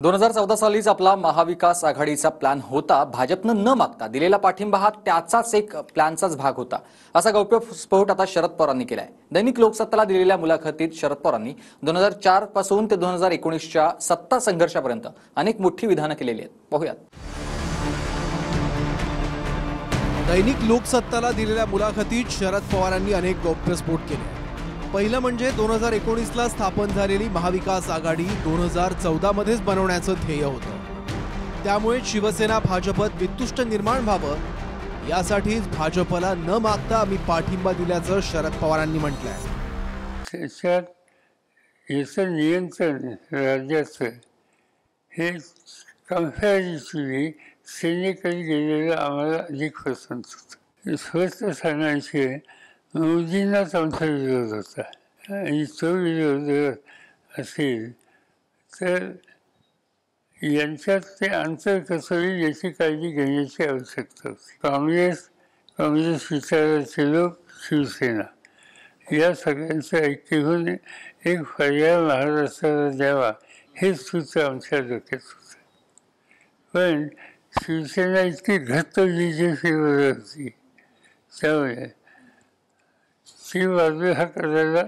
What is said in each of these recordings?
2014 सालीच आपला महाविकास आघाडीचा प्लॅन होता. भाजपनं न मागता दिलेला पाठिंबा हा त्याचाच एक प्लॅनचाच भाग होता, असा गौप्यस्फोट आता शरद पवारांनी केलाय. दैनिक लोकसत्ताला दिलेल्या मुलाखतीत शरद पवारांनी 2004 पासून ते 2019च्या सत्ता संघर्षापर्यंत अनेक मोठी विधानं केलेली आहेत. पाहूयात. दैनिक लोकसत्ताला दिलेल्या मुलाखतीत शरद पवारांनी अनेक गौप्यस्फोट केले. पहिलं म्हणजे 2019ला स्थापन झालेली महाविकास आघाडी 2014 मध्येच बनवण्याचं ध्येय होतं. त्यामुळे शिवसेना भाजपत वितुष्ट निर्माण व्हावं यासाठीच भाजपला न मागता आम्ही पाठिंबा दिल्याचं शरद पवारांनी म्हटलंय. याचं नियंत्रण राज्याचं हे कंपॅरेटिव्हली सेनेकडे गेलेलं आम्हाला अधिक पसंत होतं. स्वस्त सांगायचे मोदींनाच आमचा विरोध होता आणि तो विरोध असेल तर यांच्यात ते अंतर कसं होईल याची काळजी घेण्याची आवश्यकता होती. काँग्रेस विचाराचे लोक, शिवसेना या सगळ्यांचं ऐक्य होऊन एक पर्याय महाराष्ट्राला द्यावा हेच सूत्र आमच्या डोक्यात होतं. पण शिवसेना इतकी घट्ट बीजेपीवर होती त्यामुळे ती बाजू हा करायला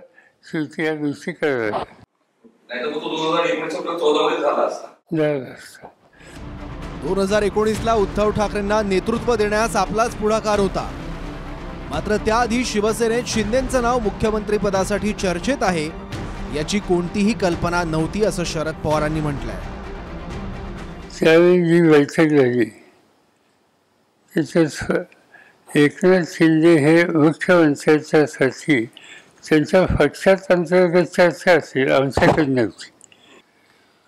शेवटी या गोष्टी करायला 2019ला उद्धव ठाकरेंना नेतृत्व देण्यास आपलाच पुढाकार होता. मात्र त्याआधी शिवसेनेत शिंदेंचं नाव मुख्यमंत्री पदासाठी चर्चेत आहे याची कोणतीही कल्पना नव्हती असं शरद पवारांनी म्हटलंय. त्यावेळी जी बैठक झाली त्याच्यात एकनाथ शिंदे हे मुख्यमंत्र्यांच्यासाठी त्यांच्या पक्षात अंतर्गत चर्चा असेल, आमच्याकडे नव्हती.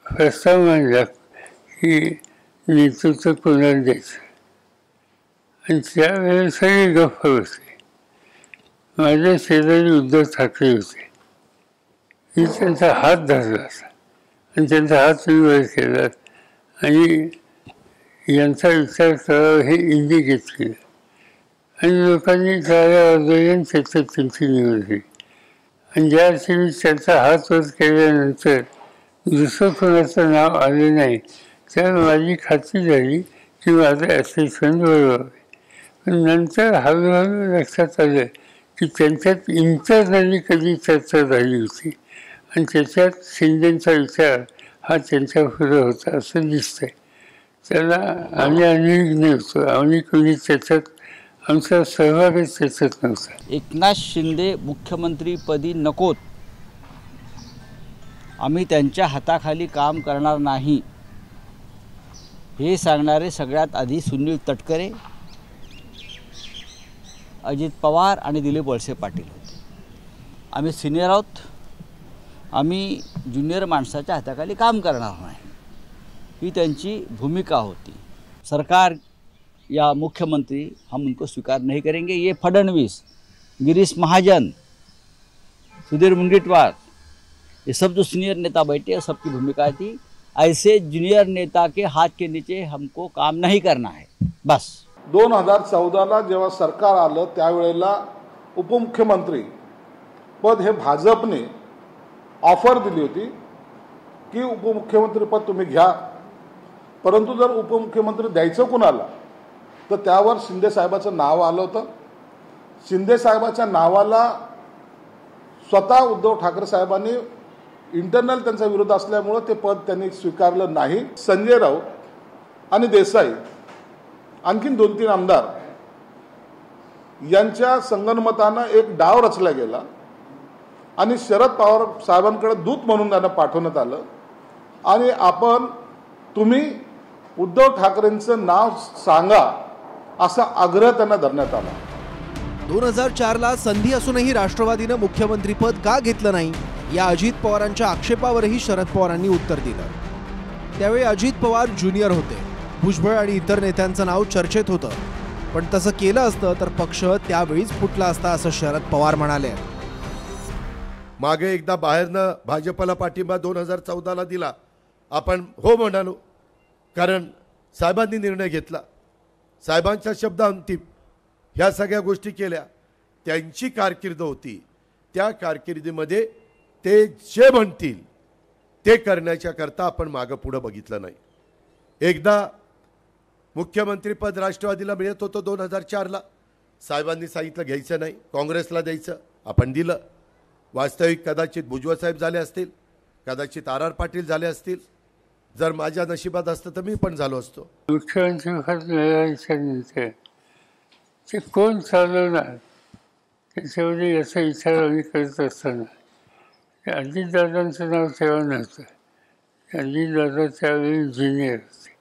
प्रस्ताव मांडला की नेतृत्व कोणाला द्यायचं आणि त्यावेळेस सगळे गप्प बसले. माझ्या शेजारी उद्धव ठाकरे होते. मी त्यांचा हात धरला आणि त्यांचा हात मी वर केला आणि यांचा विचार करावा हे इंडिकेट केलं आणि लोकांनी जाळ्या वाजवल्या त्याच्यात त्यांची निवड झाली. आणि ज्या अर्थी मी त्यांचा हात वर केल्यानंतर दुसरं कोणाचं नाव आलं नाही त्यामुळे माझी खात्री झाली की माझं ॲसेसमेंट बरोबर आहे. पण नंतर हळूहळू लक्षात आलं की त्यांच्यात इंटरनली कधी चर्चा झाली होती आणि त्याच्यात शिंदेचा विचार हा त्यांच्या पुढे होता असं दिसतंय. त्याला आम्ही अनिर्णय होतो, आम्ही कोणी त्याच्यात आमचा सहभागच त्याच्यात नव्हता. एकनाथ शिंदे मुख्यमंत्रीपदी नकोत, आम्ही त्यांच्या हाताखाली काम करणार नाही हे सांगणारे सगळ्यात आधी सुनील तटकरे, अजित पवार आणि दिलीप वळसे पाटील होते. आम्ही सिनियर आहोत, आम्ही ज्युनियर माणसाच्या हाताखाली काम करणार नाही ही त्यांची भूमिका होती. सरकार या मुख्यमंत्री हम उनको स्वीकार नहीं करेंगे. ये फडणवीस, गिरीश महाजन, सुधीर मुनगंटीवार, ये सब जो सीनियर नेता बैठे सबकी भूमिका थी ऐसे जूनियर नेता के हाथ के नीचे हमको काम नहीं करना है बस. 2014ला जेव्हा सरकार आलं त्यावेळेला उपमुख्यमंत्री पद हे भाजपने ऑफर दिली होती की उपमुख्यमंत्री पद तुम्ही घ्या, परंतु जर उपमुख्यमंत्री द्यायचं कुणाला तर त्यावर शिंदे साहेबाचं नाव आलं होतं. शिंदे साहेबाच्या नावाला स्वतः उद्धव ठाकरे साहेबांनी इंटरनल त्यांचा विरोध असल्यामुळे ते पद त्यांनी स्वीकारलं नाही. संजय राऊत आणि देसाई आणखीन 2-3 आमदार यांच्या संगनमतानं एक डाव रचला गेला आणि शरद पवार साहेबांकडे दूत म्हणून त्यांना पाठवण्यात आलं आणि तुम्ही उद्धव ठाकरेंचं नाव सांगा असा आग्रह त्यांना धरण्यात आला. 2004ला संधी असूनही राष्ट्रवादीनं मुख्यमंत्रीपद का घेतलं नाही या अजित पवारांच्या आक्षेपावरही शरद पवारांनी उत्तर दिलं. त्यावेळी अजित पवार ज्युनियर होते. भुजबळ आणि इतर नेत्यांचं नाव चर्चेत होतं, पण तसं केलं असतं तर पक्ष त्यावेळीच फुटला असता असं शरद पवार म्हणाले. मागे एकदा बाहेरनं भाजपला पाठिंबा 2014ला दिला, आपण हो म्हणालो कारण साहेबांनी निर्णय घेतला, साहेबांचा शब्द अंतिम, ह्या सगळ्या गोष्टी केल्या. त्यांची कारकीर्द होती, त्या कारकिर्दीमध्ये ते जे म्हणतील ते करण्याच्या करता आपण मागं पुढं बघितलं नाही. एकदा मुख्यमंत्रीपद राष्ट्रवादीला मिळत होतं 2004ला. साहेबांनी सांगितलं घ्यायचं नाही, काँग्रेसला द्यायचं, आपण दिलं. वास्तविक कदाचित भुजबळ साहेब झाले असतील, कदाचित RR पाटील झाले असतील. जर माझ्या नशिबात असतं तर मी पण झालो असतो. मुख्यमंत्री पद मिळाल्याच्यानंतर ते कोण चालवणार त्याच्यामध्ये याचा विचार आम्ही करत असताना अजितदादांचं नाव तेव्हा नव्हतं. अजितदादा त्यावेळी इंजिनियर होते.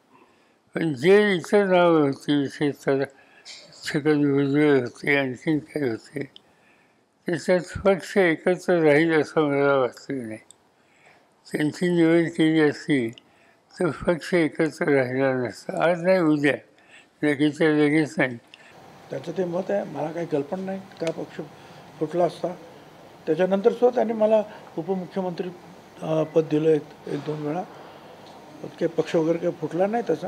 पण जे इतर नावं होती, विशेषतः छगन भुजबळ होते, आणखीन काही होते, त्याच्यात पक्ष एकत्र राहील असं मला वाटलं नाही. त्यांची निवड केली असती तर पक्ष एकत्र राहिला नसता. आज नाही, उद्या, लगेचच्या लगेच नाही. त्याचं ते मत आहे. मला काही कल्पना नाही का पक्ष फुटला असता. त्याच्यानंतर सुद्धा त्यांनी मला उपमुख्यमंत्री पद दिलं एक दोन वेळा. काही पक्ष वगैरे काही फुटला नाही तसा.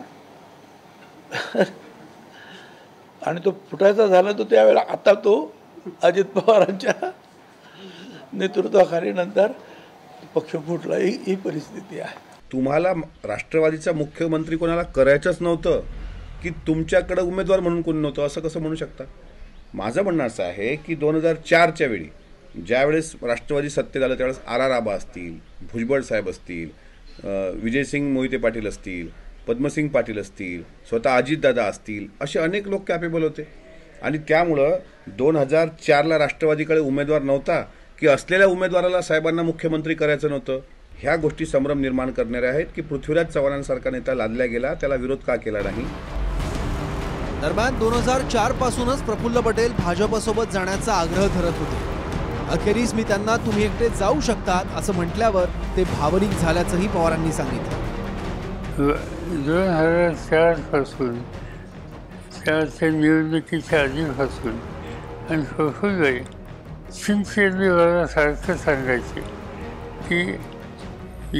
आणि तो फुटायचा झाला तो त्यावेळेला आता तो अजित पवारांच्या नेतृत्वाखाली नंतर पक्ष फुटला, ही परिस्थिती आहे. तुम्हाला राष्ट्रवादीचा मुख्यमंत्री कोणाला करायचंच नव्हतं की तुमच्याकडे उमेदवार म्हणून कोणी नव्हतं असं कसं म्हणू शकता? माझं म्हणणं असं आहे की 2004च्या वेळी ज्यावेळेस राष्ट्रवादी सत्तेत आलं त्यावेळेस RR आबा असतील, भुजबळ साहेब असतील, विजयसिंग मोहिते पाटील असतील, पद्मसिंग पाटील असतील, स्वतः अजितदादा असतील, असे अनेक लोक कॅपेबल होते. आणि त्यामुळं 2004ला राष्ट्रवादीकडे उमेदवार नव्हता की असलेल्या उमेदवाराला साहेबांना मुख्यमंत्री करायचं नव्हतं. ह्या गोष्टी संभ्रम निर्माण करणाऱ्या आहेत की पृथ्वीराज चव्हाणांसारखा नेता लादला गेला, त्याला विरोध का केला नाही. दरम्यान 2004 पासूनच प्रफुल्ल पटेल भाजपसोबत जाण्याचा आग्रह धरत होते. अखेरीस मी त्यांना तुम्ही एकटे जाऊ शकतात असं म्हटल्यावर ते भावनिक झाल्याचंही पवारांनी सांगितलं. 2004 पासून त्याच्या निवडणुकीच्या आधीपासून आणि प्रफुल्ल सिन्सिअरली मला सारखं सांगायचे की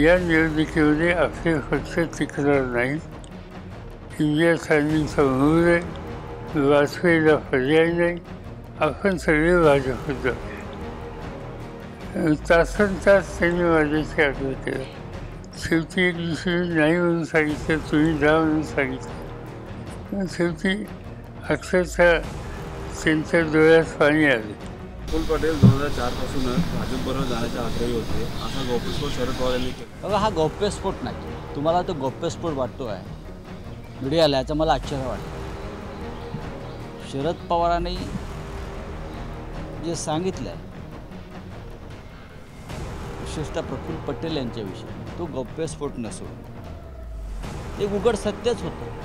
या निवडणुकीमध्ये आपले पक्ष टिकणार नाही. इंडिया सायनिंगचा मूळ आहे, वाजपेयीला पर्याय नाही, आपण सगळे भाजपत जाऊया. तासन तास त्यांनी माझ्याशी आग्रह केला. शेवटी एक दुसरी नाही म्हणून सांगितलं, तुम्ही जा म्हणून सांगितलं. शेवटी अक्षरशः त्यांच्या डोळ्यात पाणी आले. प्रफुल्ल पटेल 2004 पासूनच भाजपबरोबर जाण्याचे आग्रही होते, असा गौप्यस्फोट शरद पवार यांनी केला. बघा, हा गौप्यस्फोट नाही. तुम्हाला तो गौप्यस्फोट वाटतो आहे मीडियाला, याचं मला आश्चर्य वाटतं. शरद पवारांनी जे सांगितलं आहे विशेषतः प्रफुल्ल पटेल यांच्याविषयी, तो गौप्यस्फोट नसून एक उघड सत्यच होतं.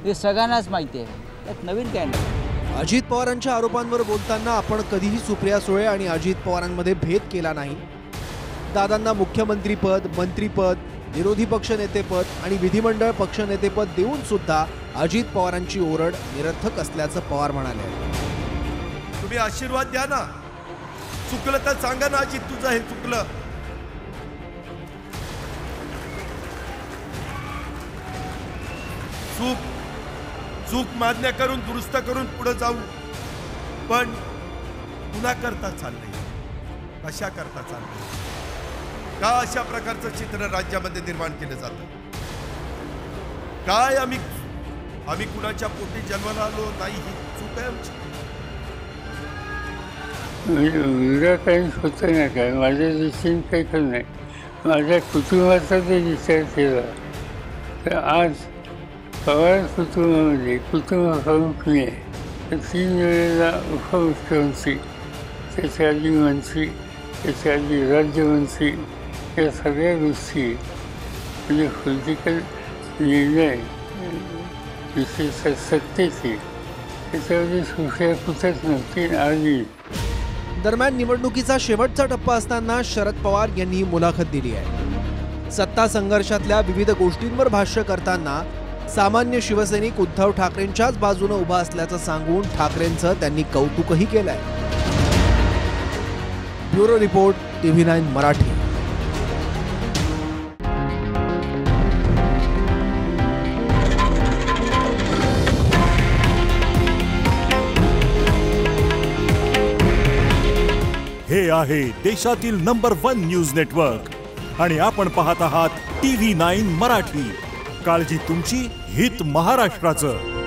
हे सगळ्यांनाच माहिती आहे, त्यात नवीन काय नाही. अजित पवारांच्या आरोपांवर बोलताना आपण कधीही सुप्रिया सुळे आणि अजित पवारांमध्ये भेद केला नाही. दादांना मुख्यमंत्रीपद, मंत्रीपद, विरोधी पक्षनेतेपद आणि विधिमंडळ पक्षनेतेपद देऊन सुद्धा अजित पवारांची ओरड निरर्थक असल्याचं पवार म्हणाले. तुम्ही आशीर्वाद द्या ना, चुकलं तर सांगा ना, अजित तुझं हे चुकलं. चूक मान्य करून दुरुस्त करून पुढे जाऊ. पण पुन्हा करता चाललंय, कशा करता चाललंय, का अशा प्रकारचं चित्र राज्यामध्ये निर्माण केलं जातं? काय आम्ही कुणाच्या पोटी जन्माला आलो नाही, ही चूक आहे आमची. वेगळं काही होतं नाही काय, माझ्या दृष्टीने काही खरं नाही. माझ्या कुटुंबाचा जर विचार केला तर आज पवार कुटुंबामध्ये कुटुंब प्रमुख मी आहे. तर 3 वेळेला उपमुख्यमंत्री, त्याच्या आधी मंत्री, त्याच्या आधी राज्यमंत्री, या सगळ्या गोष्टी म्हणजे पॉलिटिकल निर्णय विशेषतः सत्तेचे त्याच्यामध्ये सुशया कुठंच नव्हती आणि. दरम्यान निवडणुकीचा शेवटचा टप्पा असताना शरद पवार यांनी ही मुलाखत दिली आहे. सत्ता संघर्षातल्या विविध गोष्टींवर भाष्य करताना सामान्य शिवसैनिक उद्धव ठाकरेंच्याच बाजूने उभा असल्याचं सांगून ठाकरेंचं त्यांनी कौतुकही केलंय. Bureau report, TV9 Marathi. हे आहे देशातील नंबर 1 न्यूज नेटवर्क आणि आपण पाहत आहात TV9 मराठी. काळजी तुमची, हित महाराष्ट्राचं.